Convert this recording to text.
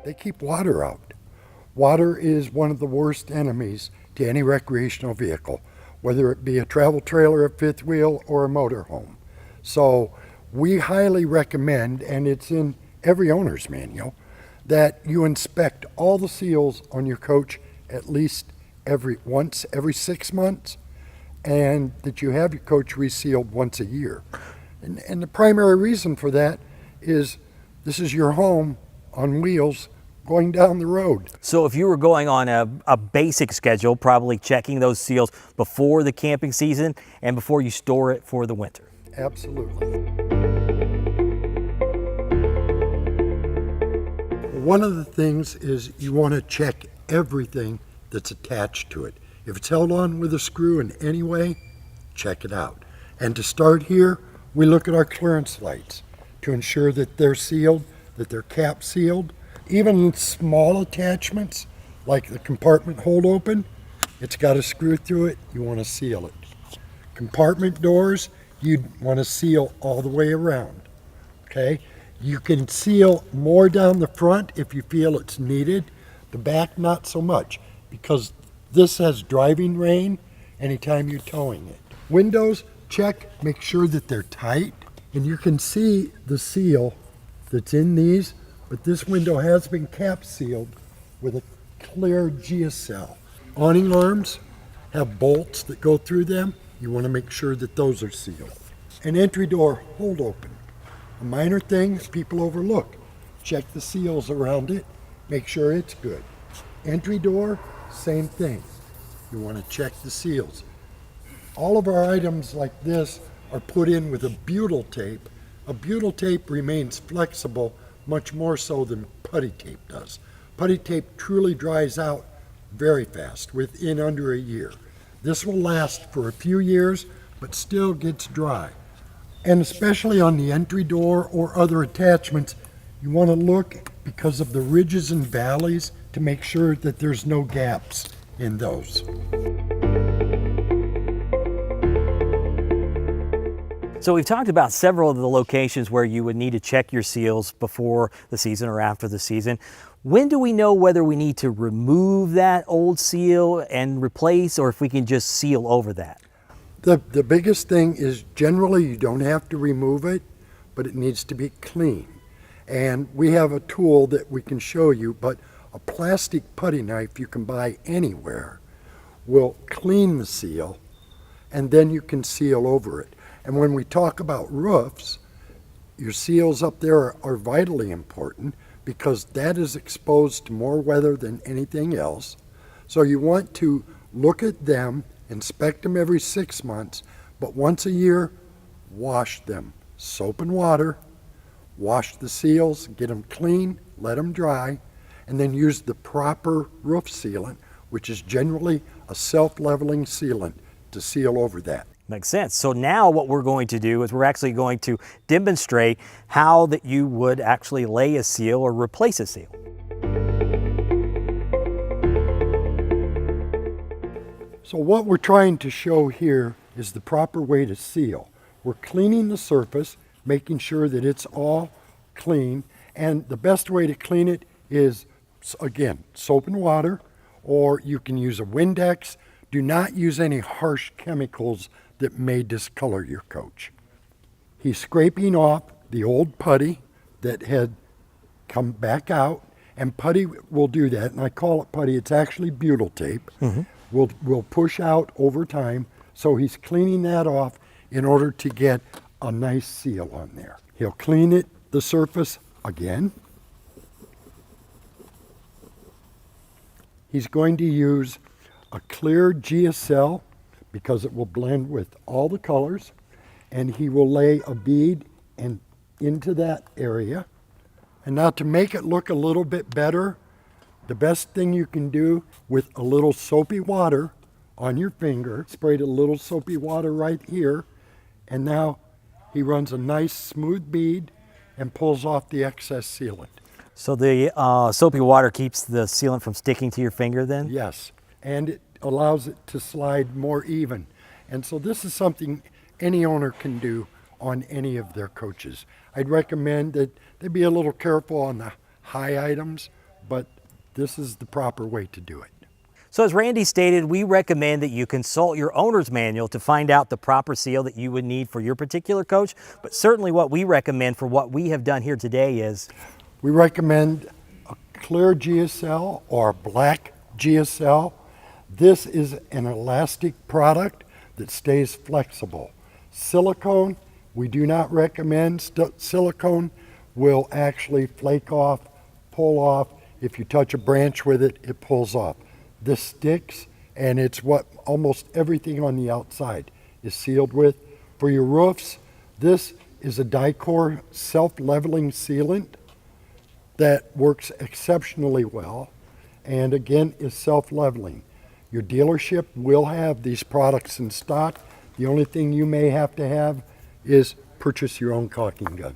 They keep water out. Water is one of the worst enemies to any recreational vehicle, whether it be a travel trailer, a fifth wheel, or a motorhome. So we highly recommend, and it's in every owner's manual, that you inspect all the seals on your coach at least every 6 months, and that you have your coach resealed once a year. And the primary reason for that is this is your home on wheels going down the road. So if you were going on a basic schedule, probably checking those seals before the camping season and before you store it for the winter. Absolutely. One of the things is you want to check everything that's attached to it. If it's held on with a screw in any way, check it out. And to start here, we look at our clearance lights to ensure that they're sealed, that they're cap sealed. Even small attachments, like the compartment hold open, it's got a screw through it, you want to seal it. Compartment doors, you'd want to seal all the way around, okay? You can seal more down the front if you feel it's needed. The back, not so much, because this has driving rain anytime you're towing it. Windows, check, make sure that they're tight, and you can see the seal that's in these, but this window has been cap sealed with a clear geocell. Awning arms have bolts that go through them. You want to make sure that those are sealed. An entry door hold open, a minor thing that people overlook. Check the seals around it, make sure it's good. Entry door, same thing. You want to check the seals. All of our items like this are put in with a butyl tape. A butyl tape remains flexible much more so than putty tape does. Putty tape truly dries out very fast, within under a year. This will last for a few years, but still gets dry. And especially on the entry door or other attachments, you want to look because of the ridges and valleys to make sure that there's no gaps in those. So we've talked about several of the locations where you would need to check your seals before the season or after the season. When do we know whether we need to remove that old seal and replace, or if we can just seal over that? The biggest thing is generally you don't have to remove it, but it needs to be clean. And we have a tool that we can show you, but a plastic putty knife you can buy anywhere will clean the seal, and then you can seal over it. And when we talk about roofs, your seals up there are vitally important because that is exposed to more weather than anything else. So you want to look at them, inspect them every 6 months, but once a year, wash them. Soap and water, wash the seals, get them clean, let them dry, and then use the proper roof sealant, which is generally a self-leveling sealant, to seal over that. Makes sense. So now what we're going to do is we're actually going to demonstrate how that you would actually lay a seal or replace a seal. So what we're trying to show here is the proper way to seal. We're cleaning the surface, making sure that it's all clean, and the best way to clean it is, again, soap and water, or you can use a Windex. Do not use any harsh chemicals that may discolor your coach. He's scraping off the old putty that had come back out, and putty will do that, and I call it putty, it's actually butyl tape. Will push out over time, so he's cleaning that off in order to get a nice seal on there. He'll clean it, the surface again. He's going to use a clear geocell because it will blend with all the colors, and he will lay a bead into that area. And now to make it look a little bit better, the best thing you can do with a little soapy water on your finger, sprayed a little soapy water right here, and now he runs a nice smooth bead and pulls off the excess sealant. So the soapy water keeps the sealant from sticking to your finger then? Yes, and it allows it to slide more even. And so this is something any owner can do on any of their coaches. I'd recommend that they be a little careful on the high items, but this is the proper way to do it. So as Randy stated, we recommend that you consult your owner's manual to find out the proper seal that you would need for your particular coach. But certainly what we recommend for what we have done here today is We recommend a clear GSL or a black GSL. This is an elastic product that stays flexible. Silicone, we do not recommend. Silicone will actually flake off, pull off. If you touch a branch with it, it pulls off. This sticks, and it's what almost everything on the outside is sealed with. For your roofs, this is a Jayco self-leveling sealant that works exceptionally well, and again is self-leveling. Your dealership will have these products in stock. The only thing you may have to have is purchase your own caulking gun.